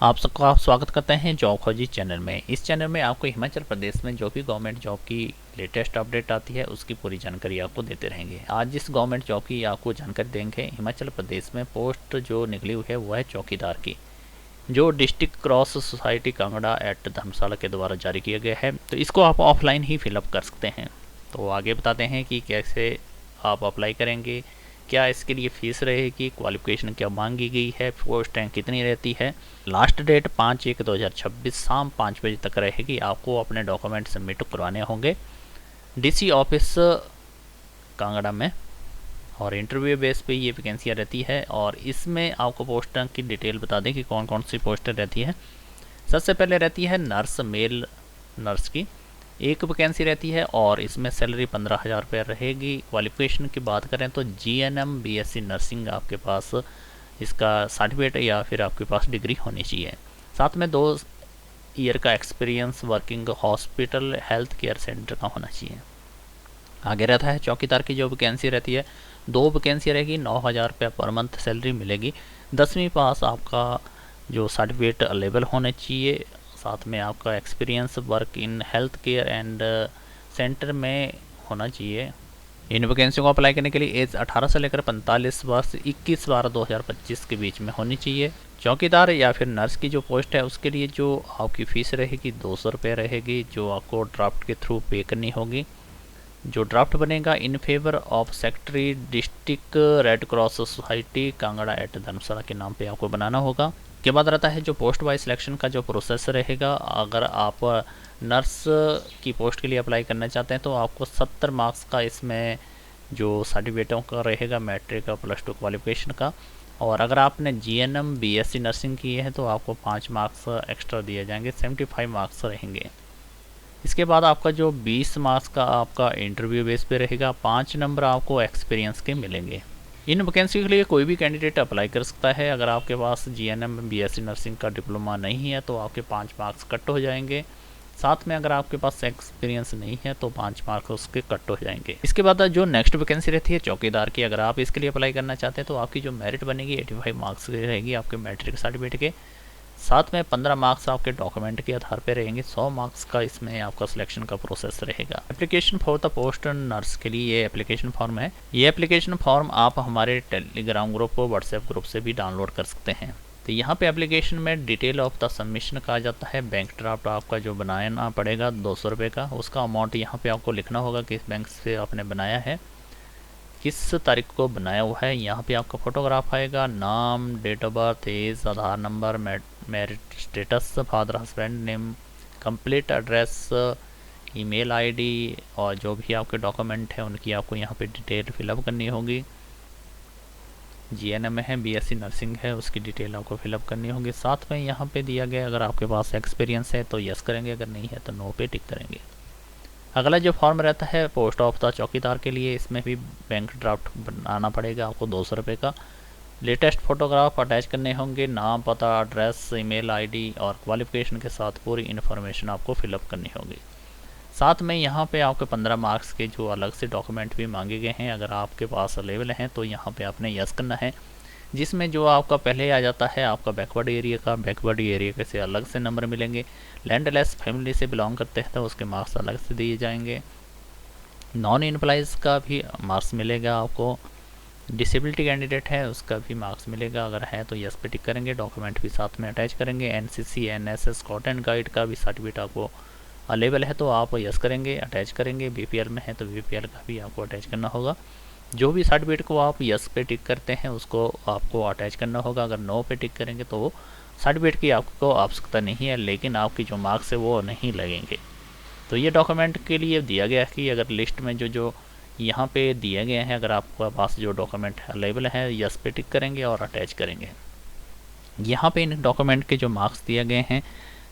आप सबका स्वागत करते हैं जॉब खोजी चैनल में। इस चैनल में आपको हिमाचल प्रदेश में जो भी गवर्नमेंट जॉब की लेटेस्ट अपडेट आती है उसकी पूरी जानकारी आपको देते रहेंगे। आज जिस गवर्नमेंट जॉब की आपको जानकारी देंगे, हिमाचल प्रदेश में पोस्ट जो निकली हुई है वो है चौकीदार की, जो district cross society Kangra at Dharamshala के द्वारा जारी किया गया है। तो इसको आप ऑफलाइन ही फिलअप कर सकते हैं। तो आगे बताते हैं कि कैसे आप अप्लाई करेंगे, क्या इसके लिए फ़ीस रहेगी, क्वालिफिकेशन क्या मांगी गई है, पोस्टें कितनी रहती है। लास्ट डेट 5/1/2026 शाम 5 बजे तक रहेगी। आपको अपने डॉक्यूमेंट सबमिट करवाने होंगे डीसी ऑफिस कांगड़ा में, और इंटरव्यू बेस पे ये वैकेंसियाँ रहती है। और इसमें आपको पोस्टर की डिटेल बता दें कि कौन कौन सी पोस्टर रहती है। सबसे पहले रहती है नर्स, मेल नर्स की एक वैकेंसी रहती है और इसमें सैलरी 15,000 रुपये रहेगी। क्वालिफिकेशन की बात करें तो जीएनएम बीएससी नर्सिंग आपके पास इसका सर्टिफिकेट या फिर आपके पास डिग्री होनी चाहिए। साथ में 2 ईयर का experience working hospital health care centre का होना चाहिए। आगे रहता है चौकीदार की जो वैकेंसी रहती है, 2 वैकेंसी रहेगी, 9,000 रुपये पर मंथ सैलरी मिलेगी। 10वीं पास आपका जो सर्टिफिकेट अवेलेबल होने चाहिए, साथ में आपका experience work in health care and centre में होना चाहिए। इन वैकेंसियों को अप्लाई करने के लिए एज 18 से लेकर 45 वर्ष 21/12/2025 के बीच में होनी चाहिए। चौकीदार या फिर नर्स की जो पोस्ट है उसके लिए जो आपकी फ़ीस रहेगी 200 रुपये रहेगी, जो आपको ड्राफ्ट के थ्रू पे करनी होगी। जो ड्राफ्ट बनेगा in favour of secretary district red cross society Kangra at Dharamshala के नाम पे आपको बनाना होगा। के बाद रहता है जो पोस्ट वाइज सिलेक्शन का जो प्रोसेस रहेगा। अगर आप नर्स की पोस्ट के लिए अप्लाई करना चाहते हैं तो आपको 70 मार्क्स का इसमें जो सर्टिफिकेटों का रहेगा, मैट्रिक का, +2 क्वालिफिकेशन का। और अगर आपने जीएनएम बीएससी नर्सिंग की है तो आपको 5 मार्क्स एक्स्ट्रा दिए जाएंगे, 75 मार्क्स रहेंगे। इसके बाद आपका जो 20 मार्क्स का आपका इंटरव्यू बेस पे रहेगा, 5 नंबर आपको एक्सपीरियंस के मिलेंगे। इन वैकेंसी के लिए कोई भी कैंडिडेट अप्लाई कर सकता है। अगर आपके पास जीएनएम बीएससी नर्सिंग का डिप्लोमा नहीं है तो आपके 5 मार्क्स कट हो जाएंगे। साथ में अगर आपके पास एक्सपीरियंस नहीं है तो 5 मार्क्स उसके कट हो जाएंगे। इसके बाद जो नेक्स्ट वैकेंसी रहती है चौकीदार की, अगर आप इसके लिए अप्लाई करना चाहते हैं तो आपकी जो मेरिट बनेगी 85 मार्क्स की रहेगी आपके मैट्रिक सर्टिफिकेट के। साथ में 15 मार्क्स आपके डॉक्यूमेंट के आधार पर रहेंगे। 100 मार्क्स का इसमें आपका सिलेक्शन का प्रोसेस रहेगा। Application for the post nurse के लिए ये एप्लीकेशन फॉर्म है। ये एप्लीकेशन फॉर्म आप हमारे टेलीग्राम ग्रुप और व्हाट्सएप ग्रुप से भी डाउनलोड कर सकते हैं। तो यहाँ पे एप्लीकेशन में डिटेल ऑफ द सबमिशन कहा जाता है। बैंक ड्राफ्ट आपका जो बनाना पड़ेगा 200 रुपये का, उसका अमाउंट यहाँ पे आपको लिखना होगा किस बैंक से आपने बनाया है, किस तारीख को बनाया हुआ है। यहाँ पे आपका फ़ोटोग्राफ आएगा, नाम, date of birth, age, Aadhaar number, marital status, father husband name, complete address, email ID और जो भी आपके डॉक्यूमेंट हैं उनकी आपको यहाँ पे डिटेल फिलअप करनी होगी। जीएनएम है, बीएससी नर्सिंग है, उसकी डिटेल आपको फिलअप करनी होगी। साथ में यहाँ पे दिया गया अगर आपके पास एक्सपीरियंस है तो यस करेंगे, अगर नहीं है तो नो पे टिक करेंगे। अगला जो फॉर्म रहता है पोस्ट ऑफ द चौकीदार के लिए, इसमें भी बैंक ड्राफ्ट बनाना पड़ेगा आपको 200 रुपये का। लेटेस्ट फोटोग्राफ अटैच करने होंगे, नाम, पता, एड्रेस, ईमेल आईडी और क्वालिफिकेशन के साथ पूरी इन्फॉर्मेशन आपको फिलअप करनी होगी। साथ में यहाँ पे आपके 15 मार्क्स के जो अलग से डॉक्यूमेंट भी मांगे गए हैं, अगर आपके पास अवेलेबल हैं तो यहाँ पे आपने यस करना है। जिसमें जो आपका पहले आ जाता है आपका बैकवर्ड एरिया का, बैकवर्ड एरिया के से अलग से नंबर मिलेंगे। लैंडलेस फैमिली से बिलोंग करते हैं तो उसके मार्क्स अलग से दिए जाएंगे। नॉन एम्प्लॉयज़ का भी मार्क्स मिलेगा आपको। डिसेबिलिटी कैंडिडेट है उसका भी मार्क्स मिलेगा, अगर है तो यस पे टिक करेंगे। डॉक्यूमेंट भी साथ में अटैच करेंगे। NCC NSS scout and guide का भी सर्टिफिकेट आपको अवेलेबल है तो आप यस करेंगे, अटैच करेंगे। बीपीएल में है तो बीपीएल का भी आपको अटैच करना होगा। जो भी सर्टिफिकेट को आप यस पे टिक करते हैं उसको आपको अटैच करना होगा। अगर नो पे टिक करेंगे तो सर्टिफिकेट की आपको आवश्यकता नहीं है, लेकिन आपकी जो मार्क्स है वो नहीं लगेंगे। तो ये डॉक्यूमेंट के लिए दिया गया है कि अगर लिस्ट में जो जो यहाँ पे दिए गए हैं, अगर आपके पास जो डॉक्यूमेंट अवेलेबल है यस पे टिक करेंगे और अटैच करेंगे। यहाँ पे इन डॉक्यूमेंट के जो मार्क्स दिए गए हैं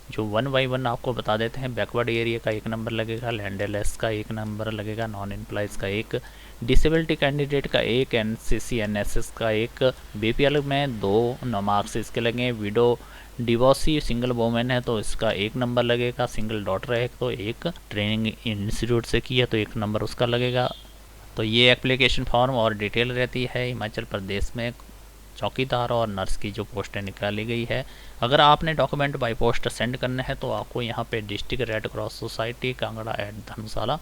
जो 1 बाई 1 आपको बता देते हैं। बैकवर्ड एरिया का 1 नंबर लगेगा, लैंडलेस का 1 नंबर लगेगा, नॉन एम्प्लॉयज़ का 1, डिसेबिलिटी कैंडिडेट का 1, एनसीसी एनएसएस का 1, बीपीएल में 2 मार्क्स इसके लगे। विडो डिवोर्सी सिंगल वोमेन है तो इसका 1 नंबर लगेगा, सिंगल डॉटर है तो 1, ट्रेनिंग इंस्टीट्यूट से की है तो 1 नंबर उसका लगेगा। तो ये एप्लीकेशन फॉर्म और डिटेल रहती है हिमाचल प्रदेश में चौकीदार और नर्स की जो पोस्टें निकाली गई है। अगर आपने डॉक्यूमेंट बाई पोस्ट सेंड करना है तो आपको यहाँ पे district red cross society Kangra @ धर्मशाला,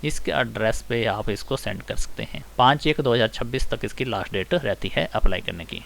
इसके एड्रेस पे आप इसको सेंड कर सकते हैं। 5/1/2026 तक इसकी लास्ट डेट रहती है अप्लाई करने की।